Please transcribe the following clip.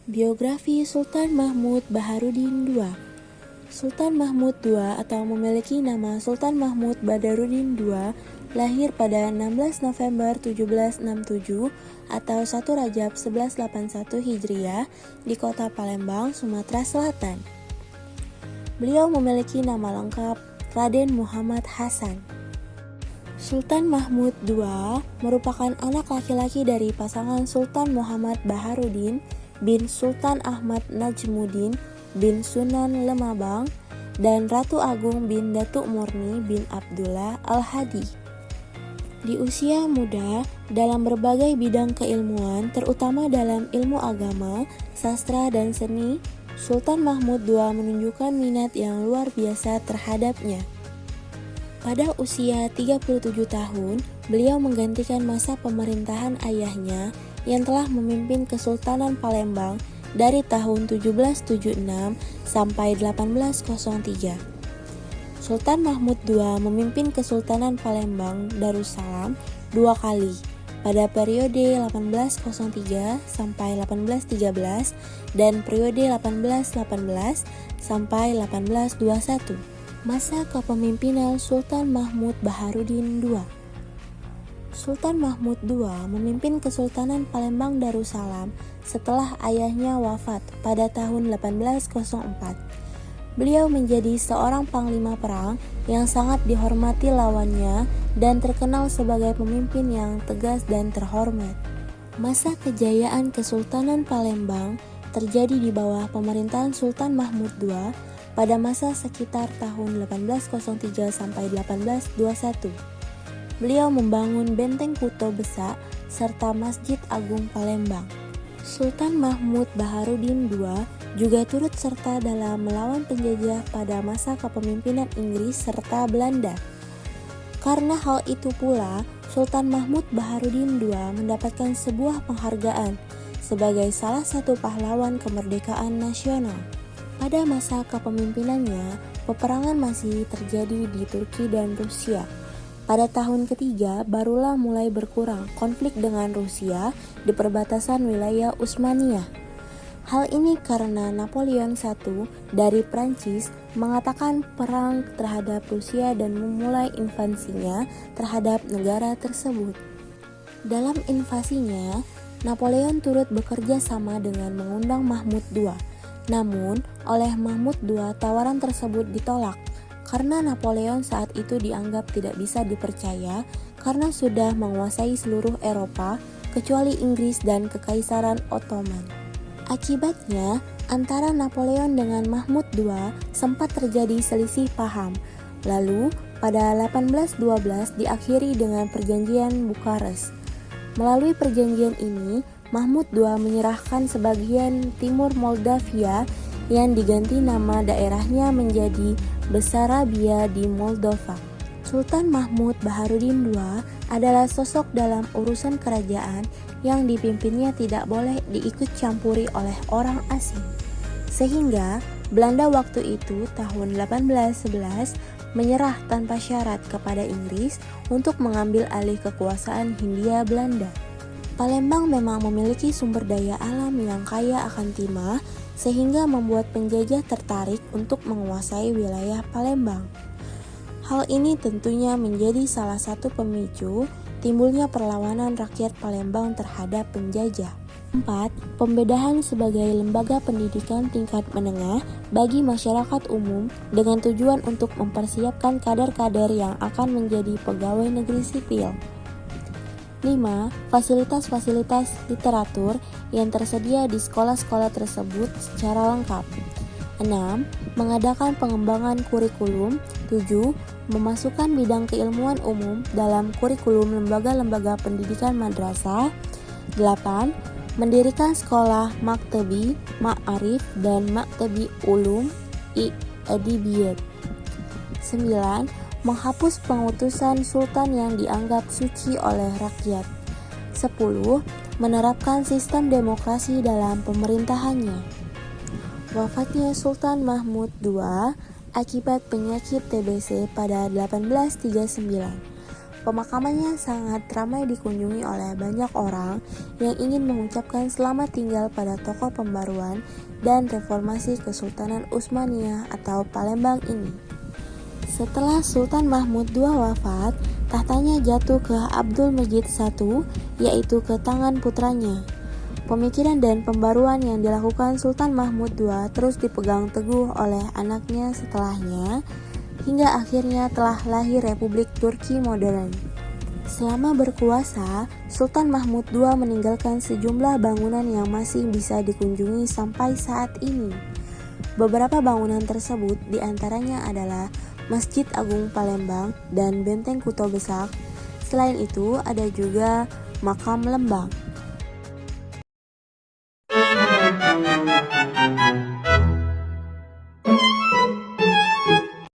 Biografi Sultan Mahmud Baharudin II. Sultan Mahmud II atau memiliki nama Sultan Mahmud Badarudin II lahir pada 16 November 1767 atau 1 Rajab 1181 Hijriah di kota Palembang, Sumatera Selatan. Beliau memiliki nama lengkap Raden Muhammad Hasan. Sultan Mahmud II merupakan anak laki-laki dari pasangan Sultan Muhammad Baharudin bin Sultan Ahmad Najmuddin bin Sunan Lemabang dan Ratu Agung bin Datuk Murni bin Abdullah Al-Hadi. Di usia muda, dalam berbagai bidang keilmuan, terutama dalam ilmu agama, sastra, dan seni, Sultan Mahmud II menunjukkan minat yang luar biasa terhadapnya. Pada usia 37 tahun, beliau menggantikan masa pemerintahan ayahnya yang telah memimpin Kesultanan Palembang dari tahun 1776 sampai 1803. Sultan Mahmud II memimpin Kesultanan Palembang Darussalam 2 kali, pada periode 1803 sampai 1813 dan periode 1818 sampai 1821. Masa kepemimpinan Sultan Mahmud Baharudin II. Sultan Mahmud II memimpin Kesultanan Palembang Darussalam setelah ayahnya wafat pada tahun 1804. Beliau menjadi seorang panglima perang yang sangat dihormati lawannya dan terkenal sebagai pemimpin yang tegas dan terhormat. Masa kejayaan Kesultanan Palembang terjadi di bawah pemerintahan Sultan Mahmud II pada masa sekitar tahun 1803 sampai 1821. Beliau membangun Benteng Kuto Besak serta Masjid Agung Palembang. Sultan Mahmud Baharudin II juga turut serta dalam melawan penjajah pada masa kepemimpinan Inggris serta Belanda. Karena hal itu pula, Sultan Mahmud Baharudin II mendapatkan sebuah penghargaan sebagai salah satu pahlawan kemerdekaan nasional. Pada masa kepemimpinannya, peperangan masih terjadi di Turki dan Rusia. Pada tahun ketiga, barulah mulai berkurang konflik dengan Rusia di perbatasan wilayah Utsmaniyah. Hal ini karena Napoleon I dari Prancis mengatakan perang terhadap Rusia dan memulai invasinya terhadap negara tersebut. Dalam invasinya, Napoleon turut bekerja sama dengan mengundang Mahmud II. Namun, oleh Mahmud II tawaran tersebut ditolak karena Napoleon saat itu dianggap tidak bisa dipercaya karena sudah menguasai seluruh Eropa kecuali Inggris dan Kekaisaran Ottoman. Akibatnya, antara Napoleon dengan Mahmud II sempat terjadi selisih paham. Lalu, pada 1812 diakhiri dengan Perjanjian Bukares. Melalui perjanjian ini, Mahmud II menyerahkan sebagian timur Moldavia yang diganti nama daerahnya menjadi Besarabia di Moldova. Sultan Mahmud Baharudin II adalah sosok dalam urusan kerajaan yang dipimpinnya tidak boleh diikut campuri oleh orang asing. Sehingga Belanda waktu itu tahun 1811 menyerah tanpa syarat kepada Inggris untuk mengambil alih kekuasaan Hindia Belanda. Palembang memang memiliki sumber daya alam yang kaya akan timah sehingga membuat penjajah tertarik untuk menguasai wilayah Palembang. Hal ini tentunya menjadi salah satu pemicu timbulnya perlawanan rakyat Palembang terhadap penjajah. 4. Pembedahan sebagai lembaga pendidikan tingkat menengah bagi masyarakat umum dengan tujuan untuk mempersiapkan kader-kader yang akan menjadi pegawai negeri sipil. 5. Fasilitas-fasilitas literatur yang tersedia di sekolah-sekolah tersebut secara lengkap. 6. Mengadakan pengembangan kurikulum. 7. Memasukkan bidang keilmuan umum dalam kurikulum lembaga-lembaga pendidikan madrasah. 8. Mendirikan sekolah Maktabi, Ma'arif, dan Maktabi Ulum Adibiyat. 9. Menghapus pengutusan sultan yang dianggap suci oleh rakyat. 10. Menerapkan sistem demokrasi dalam pemerintahannya. Wafatnya Sultan Mahmud II akibat penyakit TBC pada 1839. Pemakamannya sangat ramai dikunjungi oleh banyak orang yang ingin mengucapkan selamat tinggal pada tokoh pembaruan dan reformasi Kesultanan Utsmaniyah atau Palembang ini. Setelah Sultan Mahmud II wafat, tahtanya jatuh ke Abdul Majid I, yaitu ke tangan putranya. Pemikiran dan pembaruan yang dilakukan Sultan Mahmud II terus dipegang teguh oleh anaknya setelahnya, hingga akhirnya telah lahir Republik Turki modern. Selama berkuasa, Sultan Mahmud II meninggalkan sejumlah bangunan yang masih bisa dikunjungi sampai saat ini. Beberapa bangunan tersebut diantaranya adalah Masjid Agung Palembang dan Benteng Kuto Besak. Selain itu, ada juga Makam Lembang.